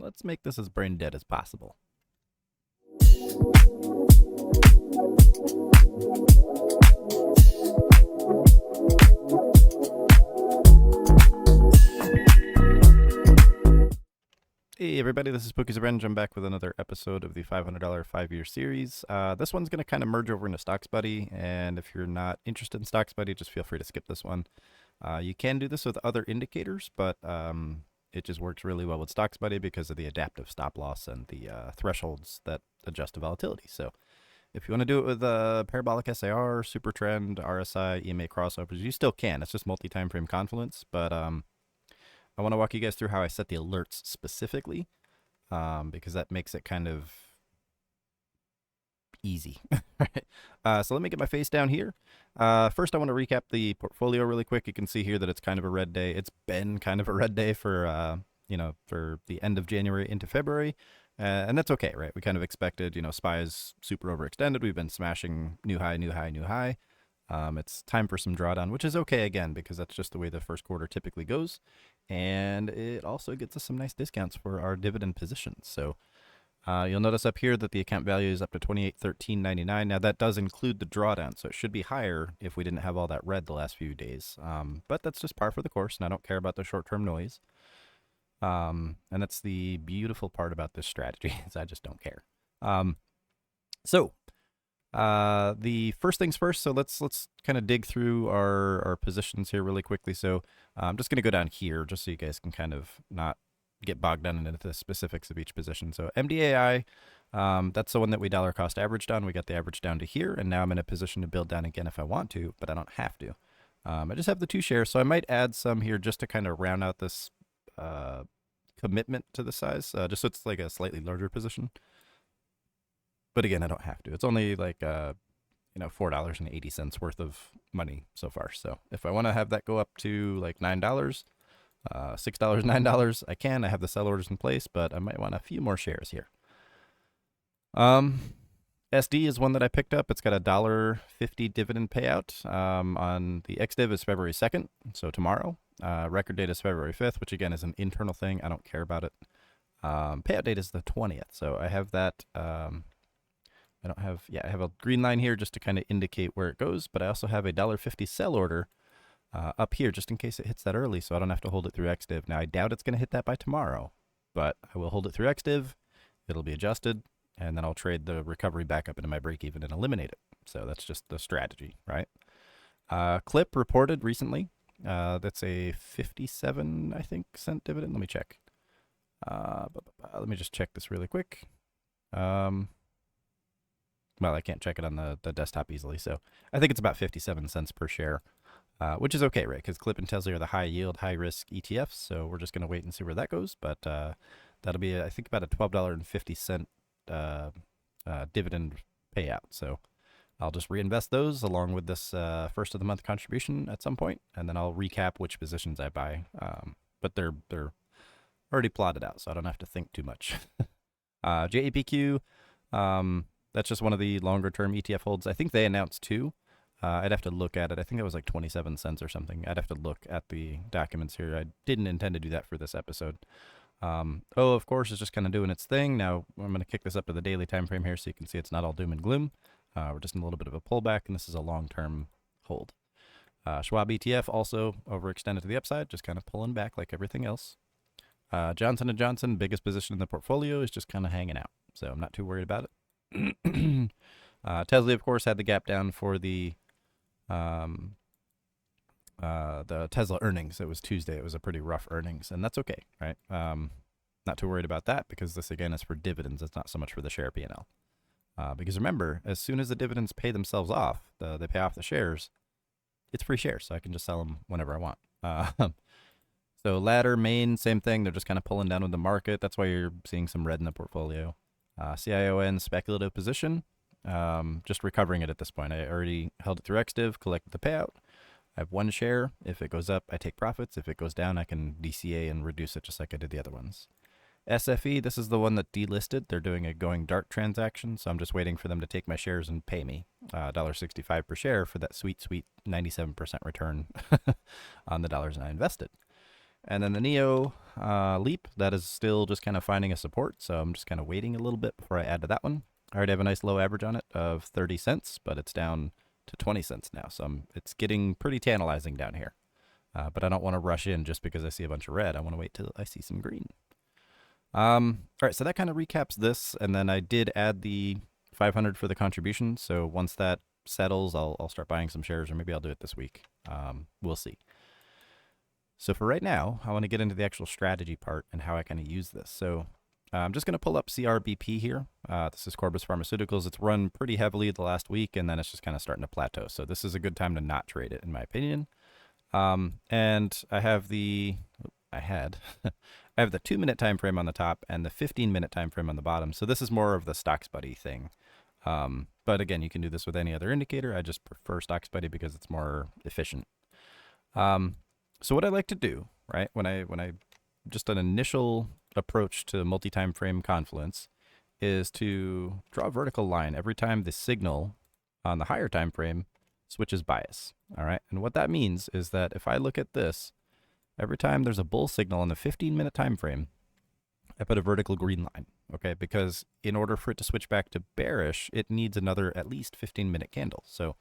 let's make this as brain dead as possible. Hey everybody, this is Pookie's Revenge. I'm back with another episode of the $500 5-year series. This one's going to kind of merge over into StocksBuddy, and if you're not interested in StocksBuddy, just feel free to skip this one. You can do this with other indicators, but it just works really well with StocksBuddy because of the adaptive stop loss and the thresholds that adjust to volatility. So if you want to do it with Parabolic SAR, Super Trend, RSI, EMA crossovers, you still can. It's just multi-timeframe confluence, but I want to walk you guys through how I set the alerts specifically, because that makes it kind of easy. So let me get my face down here. First, I want to recap the portfolio really quick. You can see here that it's kind of a red day. It's been kind of a red day for, for the end of January into February. And that's okay, right? We kind of expected, SPY is super overextended. We've been smashing new high, new high, new high. It's time for some drawdown, which is okay again, because that's just the way the first quarter typically goes. And it also gets us some nice discounts for our dividend positions. So you'll notice up here that the account value is up to $28.13.99. Now that does include the drawdown, so it should be higher if we didn't have all that red the last few days. But that's just par for the course, and I don't care about the short-term noise. And that's the beautiful part about this strategy, is I just don't care. The first things first, so let's kind of dig through our positions here really quickly. So I'm just going to go down here just so you guys can kind of not get bogged down into the specifics of each position. So MDAI, that's the one that we dollar cost averaged on. We got the average down to here, and now I'm in a position to build down again if I want to, but I don't have to. I just have the 2 shares, so I might add some here just to kind of round out this commitment to the size, just so it's like a slightly larger position. But again, I don't have to. It's only like, $4.80 worth of money so far. So if I want to have that go up to like $9, $6, $9, I can. I have the sell orders in place, but I might want a few more shares here. SD is one that I picked up. It's got a $1.50 dividend payout. On the XDiv is February 2nd, so tomorrow. Record date is February 5th, which again is an internal thing. I don't care about it. Payout date is the 20th, so I have that. I have a green line here just to kind of indicate where it goes, but I also have a $1.50 sell order up here just in case it hits that early, so I don't have to hold it through XDiv. Now, I doubt it's going to hit that by tomorrow, but I will hold it through XDiv. It'll be adjusted, and then I'll trade the recovery back up into my break even and eliminate it. So that's just the strategy, right? Clip reported recently. That's a 57, I think, cent dividend. Let me check. Let me just check this really quick. Well, I can't check it on the desktop easily, so I think it's about 57 cents per share, which is okay, right? Because Clip and Tesla are the high-yield, high-risk ETFs, so we're just going to wait and see where that goes. But that'll be, I think, about a $12.50 dividend payout. So I'll just reinvest those along with this first of the month contribution at some point, and then I'll recap which positions I buy. But they're already plotted out, so I don't have to think too much. JAPQ. That's just one of the longer-term ETF holds. I think they announced 2. I'd have to look at it. I think it was like 27 cents or something. I'd have to look at the documents here. I didn't intend to do that for this episode. Of course, it's just kind of doing its thing. Now, I'm going to kick this up to the daily time frame here so you can see it's not all doom and gloom. We're just in a little bit of a pullback, and this is a long-term hold. Schwab ETF also overextended to the upside, just kind of pulling back like everything else. Johnson & Johnson, biggest position in the portfolio, is just kind of hanging out, so I'm not too worried about it. Tesla, of course, had the gap down for the Tesla earnings. It was Tuesday. It was a pretty rough earnings, and that's okay, right? Not too worried about that because this, again, is for dividends. It's not so much for the share P&L. Because remember, as soon as the dividends pay themselves off, they pay off the shares, it's free shares, so I can just sell them whenever I want. So Ladder, Main, same thing. They're just kind of pulling down with the market. That's why you're seeing some red in the portfolio. CION, speculative position, just recovering it at this point. I already held it through XDiv, collected the payout. I have 1 share. If it goes up, I take profits. If it goes down, I can DCA and reduce it just like I did the other ones. SFE, this is the one that delisted. They're doing a going dark transaction, so I'm just waiting for them to take my shares and pay me $1.65 per share for that sweet 97% return on the dollars I invested. And then the Neo Leap, that is still just kind of finding a support, so I'm just kind of waiting a little bit before I add to that one. I already have a nice low average on it of 30 cents, but it's down to 20 cents now, so it's getting pretty tantalizing down here. But I don't want to rush in just because I see a bunch of red. I want to wait till I see some green. All right, so that kind of recaps this, and then I did add the 500 for the contribution, so once that settles, I'll start buying some shares, or maybe I'll do it this week. We'll see. So for right now, I want to get into the actual strategy part and how I kind of use this. So I'm just going to pull up CRBP here. This is Corbus Pharmaceuticals. It's run pretty heavily the last week, and then it's just kind of starting to plateau. So this is a good time to not trade it, in my opinion. And I have the, I have the 2-minute time frame on the top and the 15-minute time frame on the bottom. So this is more of the StocksBuddy thing. But again, you can do this with any other indicator. I just prefer StocksBuddy because it's more efficient. So what I like to do, right, when I just an initial approach to multi-time frame confluence is to draw a vertical line every time the signal on the higher time frame switches bias. All right, and what that means is that if I look at this, every time there's a bull signal on the 15-minute time frame, I put a vertical green line, okay? Because in order for it to switch back to bearish, it needs another at least 15-minute candle. So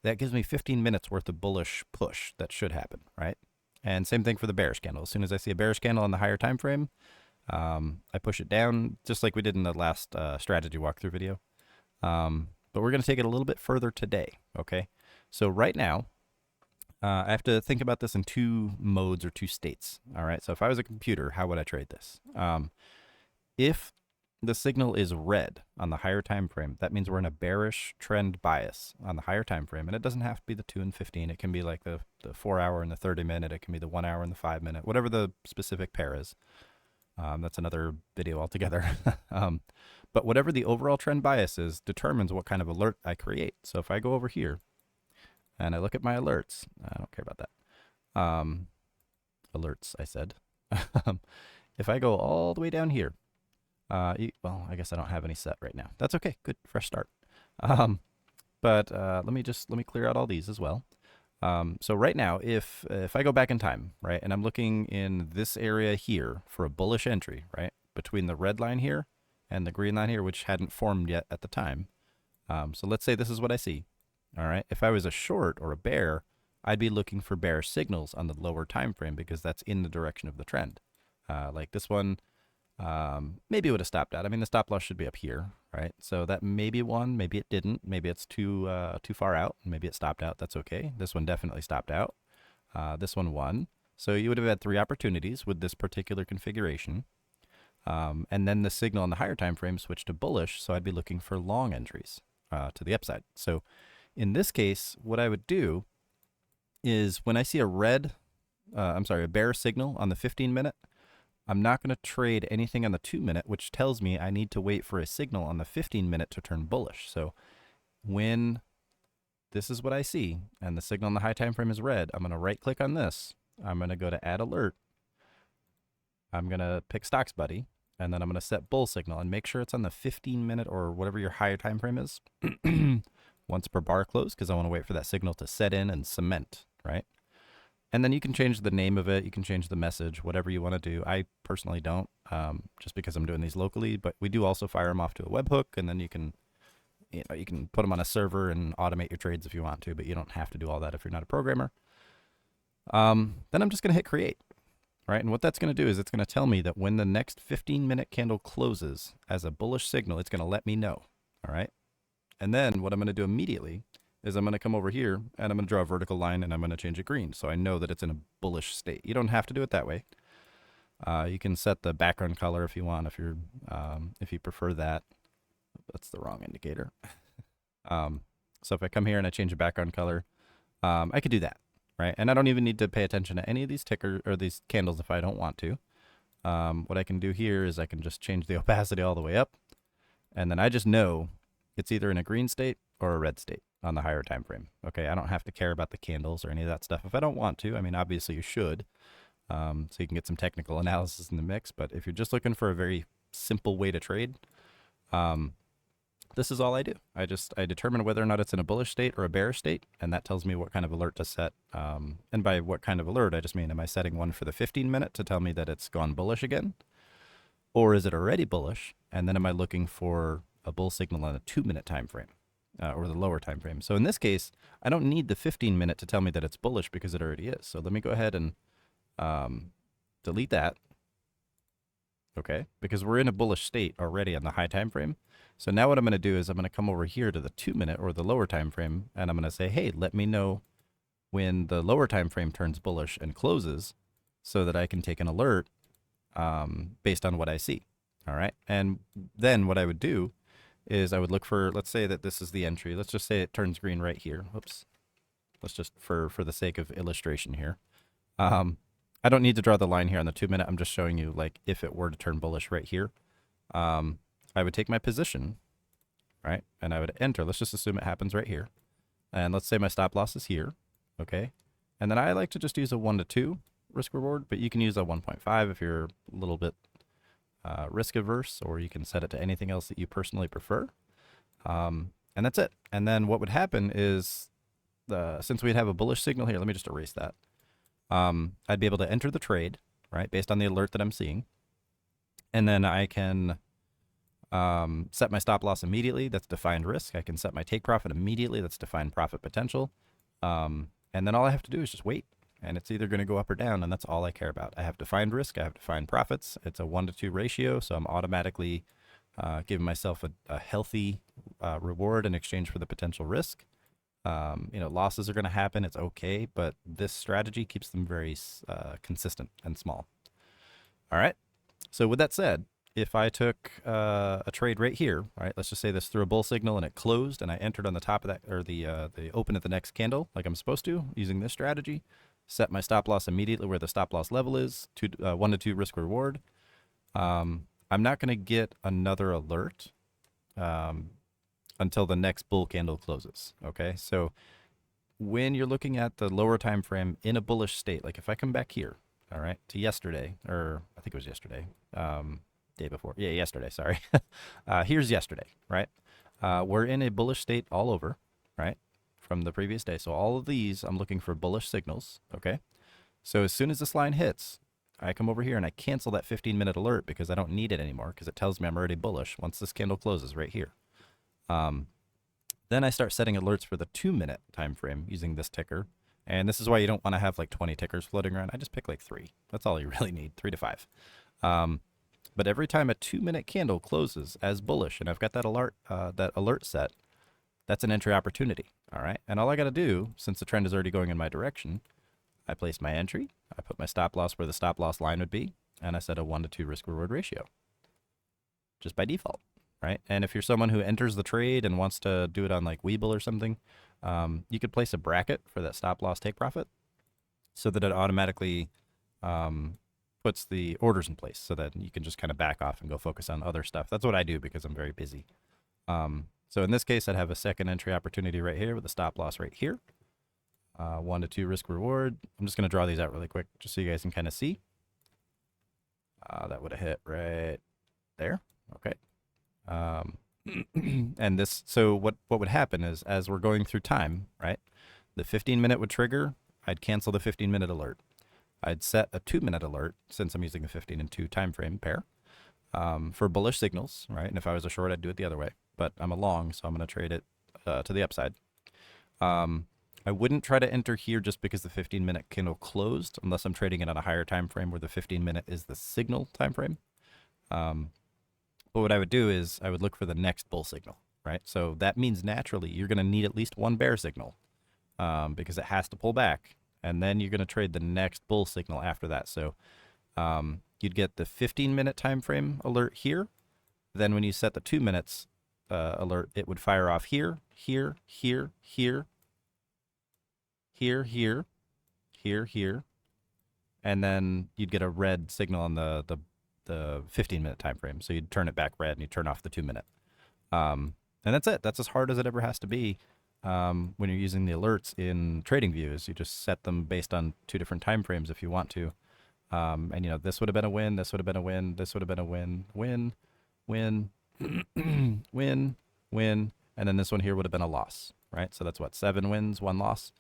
that gives me 15 minutes worth of bullish push that should happen, right? And same thing for the bearish candle. As soon as I see a bearish candle on the higher time frame, I push it down, just like we did in the last strategy walkthrough video. But we're going to take it a little bit further today, okay? So right now, I have to think about this in two modes or two states, all right? So if I was a computer, how would I trade this? If the signal is red on the higher time frame, that means we're in a bearish trend bias on the higher time frame, and it doesn't have to be the 2 and 15. It can be like the 4 hour and the 30 minute. It can be the 1 hour and the 5 minute, whatever the specific pair is. That's another video altogether. But whatever the overall trend bias is determines what kind of alert I create. So if I go over here and I look at my alerts, I don't care about that. Alerts, I said. If I go all the way down here, well, I guess I don't have any set right now. That's okay. Good, fresh start. But let me clear out all these as well. So right now, if I go back in time, right, and I'm looking in this area here for a bullish entry, right, between the red line here and the green line here, which hadn't formed yet at the time. So let's say this is what I see. All right. If I was a short or a bear, I'd be looking for bearish signals on the lower time frame because that's in the direction of the trend. Like this one. Maybe it would have stopped out. I mean, the stop loss should be up here, right? So that maybe won, maybe it didn't. Maybe it's too far out. Maybe it stopped out. That's okay. This one definitely stopped out. This one won. So you would have had 3 opportunities with this particular configuration. And then the signal on the higher time frame switched to bullish, so I'd be looking for long entries to the upside. So in this case, what I would do is when I see a bear signal on the 15-minute, I'm not going to trade anything on the 2-minute, which tells me I need to wait for a signal on the 15-minute to turn bullish. So when this is what I see, and the signal on the high time frame is red, I'm going to right click on this. I'm going to go to add alert. I'm going to pick StocksBuddy, and then I'm going to set bull signal and make sure it's on the 15-minute or whatever your higher time frame is once per bar close, because I want to wait for that signal to set in and cement, right? And then you can change the name of it. You can change the message, whatever you want to do. I personally don't, just because I'm doing these locally. But we do also fire them off to a webhook, and then you can put them on a server and automate your trades if you want to. But you don't have to do all that if you're not a programmer. Then I'm just going to hit create, right? And what that's going to do is it's going to tell me that when the next 15-minute candle closes as a bullish signal, it's going to let me know, all right? And then what I'm going to do immediately is I'm going to come over here and I'm going to draw a vertical line and I'm going to change it green. So I know that it's in a bullish state. You don't have to do it that way. You can set the background color if you want, if you prefer that. That's the wrong indicator. So if I come here and I change the background color, I could do that, right? And I don't even need to pay attention to any of these tickers or these candles if I don't want to. What I can do here is I can just change the opacity all the way up. And then I just know it's either in a green state or a red state on the higher time frame. Okay, I don't have to care about the candles or any of that stuff if I don't want to. I mean, obviously you should, so you can get some technical analysis in the mix. But if you're just looking for a very simple way to trade, this is all I do. I determine whether or not it's in a bullish state or a bearish state, and that tells me what kind of alert to set. And by what kind of alert, I just mean, am I setting one for the 15-minute to tell me that it's gone bullish again? Or is it already bullish? And then am I looking for a bull signal on a 2-minute time frame, or the lower time frame? So in this case, I don't need the 15-minute to tell me that it's bullish because it already is. So let me go ahead and delete that. Okay, because we're in a bullish state already on the high time frame. So now what I'm going to do is I'm going to come over here to the 2-minute or the lower time frame, and I'm going to say, hey, let me know when the lower time frame turns bullish and closes so that I can take an alert based on what I see. All right, and then what I would do is I would look for, let's say that this is the entry. Let's just say it turns green right here. Whoops. Let's just, for the sake of illustration here. I don't need to draw the line here on the 2-minute. I'm just showing you, like, if it were to turn bullish right here, I would take my position, right? And I would enter. Let's just assume it happens right here. And let's say my stop loss is here, okay? And then I like to just use a 1 to 2 risk reward, but you can use a 1.5 if you're a little bit risk averse, or you can set it to anything else that you personally prefer. And that's it. And then what would happen is, since we'd have a bullish signal here, let me just erase that. I'd be able to enter the trade, right, based on the alert that I'm seeing. And then I can set my stop loss immediately. That's defined risk. I can set my take profit immediately. That's defined profit potential. And then all I have to do is just wait. And it's either going to go up or down, and that's all I care about. I have defined risk. I have defined profits. It's a 1 to 2 ratio, so I'm automatically giving myself a healthy reward in exchange for the potential risk. Losses are going to happen. It's okay, but this strategy keeps them very consistent and small. All right. So with that said, if I took a trade right here, right, let's just say this threw a bull signal and it closed, and I entered on the top of that, or the open at the next candle, like I'm supposed to, using this strategy, set my stop loss immediately where the stop loss level is, 1 to 2 risk reward. I'm not going to get another alert until the next bull candle closes. Okay, so when you're looking at the lower time frame in a bullish state, like if I come back here, all right, to yesterday, or I think it was yesterday, day before, yeah, yesterday, sorry. Here's yesterday, right? We're in a bullish state all over, right, from the previous day. So all of these, I'm looking for bullish signals, okay? So as soon as this line hits, I come over here and I cancel that 15-minute alert because I don't need it anymore, because it tells me I'm already bullish once this candle closes right here. Then I start setting alerts for the 2-minute time frame using this ticker. And this is why you don't want to have like 20 tickers floating around. I just pick like 3. That's all you really need, 3 to 5. But every time a 2-minute candle closes as bullish, and I've got that alert set, that's an entry opportunity. All right. And all I got to do, since the trend is already going in my direction, I place my entry, I put my stop loss where the stop loss line would be, and I set a 1 to 2 risk reward ratio just by default. Right? And if you're someone who enters the trade and wants to do it on like Webull or something, you could place a bracket for that stop loss take profit so that it automatically puts the orders in place so that you can just kind of back off and go focus on other stuff. That's what I do because I'm very busy. So in this case, I'd have a second entry opportunity right here with a stop loss right here. 1 to 2 risk reward. I'm just going to draw these out really quick just so you guys can kind of see. That would have hit right there. Okay. And this, so what would happen is, as we're going through time, right, the 15-minute would trigger, I'd cancel the 15-minute alert. I'd set a 2-minute alert, since I'm using a 15 and 2 time frame pair, for bullish signals, right? And if I was a short, I'd do it the other way, but I'm a long, so I'm going to trade it to the upside. I wouldn't try to enter here just because the 15-minute candle closed, unless I'm trading it on a higher time frame where the 15-minute is the signal time frame. But what I would do is I would look for the next bull signal, right? So that means naturally you're going to need at least one bear signal because it has to pull back. And then you're going to trade the next bull signal after that. So you'd get the 15-minute time frame alert here. Then when you set the 2 minutes alert, it would fire off here, here, here, here, here, here, here, here. And then you'd get a red signal on the 15-minute time frame. So you'd turn it back red and you turn off the 2-minute. And that's it. That's as hard as it ever has to be when you're using the alerts in trading views. You just set them based on 2 different time frames if you want to. And you know, this would have been a win, this would have been a win, this would have been a win, win, win, win, win, and then this one here would have been a loss, right? So that's what, 7 wins, 1 loss.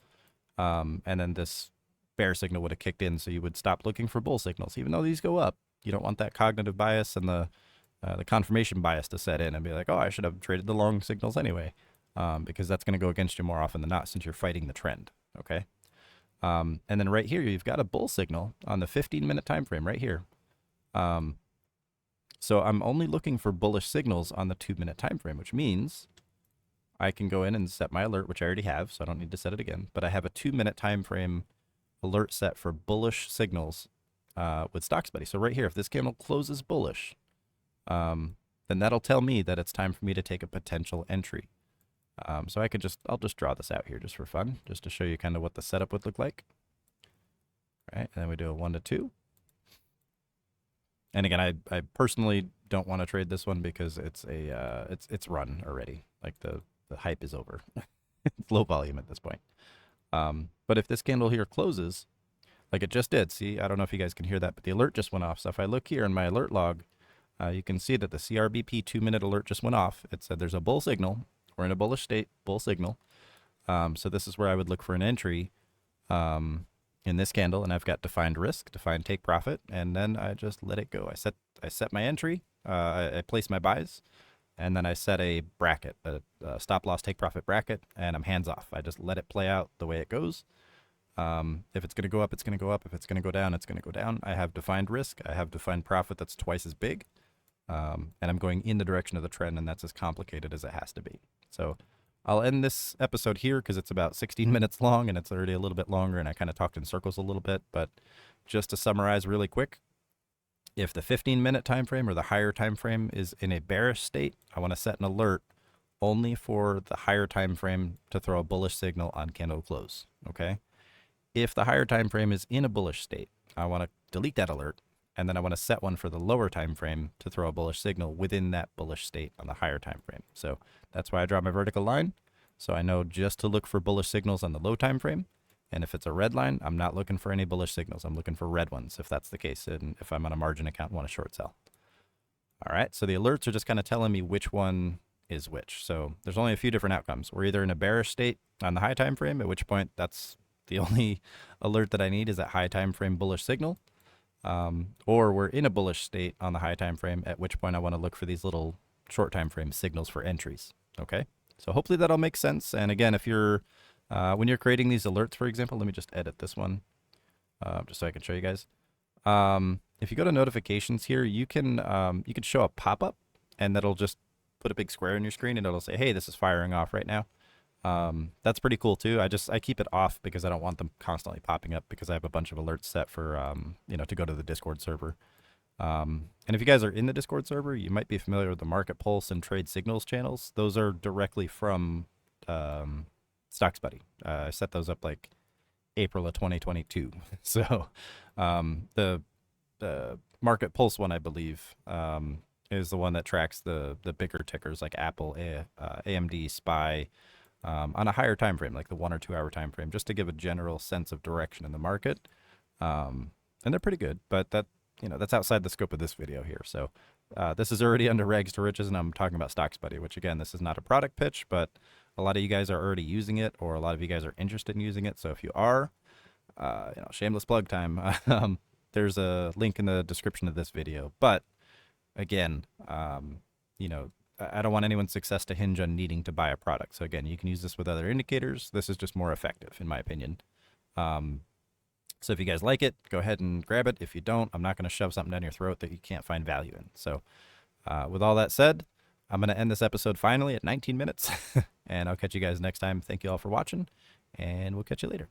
And then this bear signal would have kicked in, so you would stop looking for bull signals. Even though these go up, you don't want that cognitive bias and the confirmation bias to set in and be like, oh, I should have traded the long signals anyway, because that's going to go against you more often than not since you're fighting the trend, okay? And then right here, you've got a bull signal on the 15-minute time frame right here. So I'm only looking for bullish signals on the 2-minute time frame, which means I can go in and set my alert, which I already have, so I don't need to set it again. But I have a 2-minute time frame alert set for bullish signals with StocksBuddy. So right here, if this candle closes bullish, then that'll tell me that it's time for me to take a potential entry. So I'll just draw this out here just for fun, just to show you kind of what the setup would look like. All right, and then we do a 1 to 2. And again, I personally don't want to trade this one because it's it's run already. Like the hype is over. It's low volume at this point. But if this candle here closes, like it just did, see, I don't know if you guys can hear that, but the alert just went off. So if I look here in my alert log, you can see that the CRBP 2-minute alert just went off. It said there's a bull signal. We're in a bullish state, bull signal. So this is where I would look for an entry in this candle, and I've got defined risk, defined take profit, and then I just let it go. I set my entry, I place my buys, and then I set a bracket, a stop loss take profit bracket, and I'm hands off. I just let it play out the way it goes. If it's going to go up, it's going to go up. If it's going to go down, it's going to go down. I have defined risk. I have defined profit that's twice as big. And I'm going in the direction of the trend, and that's as complicated as it has to be. So I'll end this episode here because it's about 16 minutes long, and it's already a little bit longer, and I kind of talked in circles a little bit. But just to summarize really quick, if the 15-minute time frame or the higher time frame is in a bearish state, I want to set an alert only for the higher time frame to throw a bullish signal on candle close, okay? If the higher time frame is in a bullish state, I want to delete that alert, and then I want to set one for the lower time frame to throw a bullish signal within that bullish state on the higher time frame. So that's why I draw my vertical line. So I know just to look for bullish signals on the low time frame. And if it's a red line, I'm not looking for any bullish signals. I'm looking for red ones if that's the case, and if I'm on a margin account and want to short sell. All right, so the alerts are just kind of telling me which one is which. So there's only a few different outcomes. We're either in a bearish state on the high time frame, at which point that's the only alert that I need is that high time frame bullish signal. Or we're in a bullish state on the high time frame, at which point I want to look for these little short time frame signals for entries. Okay, so hopefully that'll make sense. And again, if you're when you're creating these alerts, for example, let me just edit this one just so I can show you guys. If you go to notifications here, you can show a pop-up, and that'll just put a big square on your screen, and it'll say, hey, this is firing off right now. That's pretty cool too. I keep it off because I don't want them constantly popping up, because I have a bunch of alerts set for, to go to the Discord server. And if you guys are in the Discord server, you might be familiar with the Market Pulse and Trade Signals channels. Those are directly from StocksBuddy. I set those up like April of 2022. So the Market Pulse one, I believe, is the one that tracks the bigger tickers like Apple, AMD, SPY, on a higher time frame, like the 1 or 2 hour time frame, just to give a general sense of direction in the market. And they're pretty good, but that's outside the scope of this video here. So this is already under rags to riches, and I'm talking about StocksBuddy, which again, this is not a product pitch, but a lot of you guys are already using it, or a lot of you guys are interested in using it. So if you are, shameless plug time, there's a link in the description of this video. But again, I don't want anyone's success to hinge on needing to buy a product. So again, you can use this with other indicators. This is just more effective, in my opinion. So if you guys like it, go ahead and grab it. If you don't, I'm not going to shove something down your throat that you can't find value in. So with all that said, I'm going to end this episode finally at 19 minutes, and I'll catch you guys next time. Thank you all for watching, and we'll catch you later.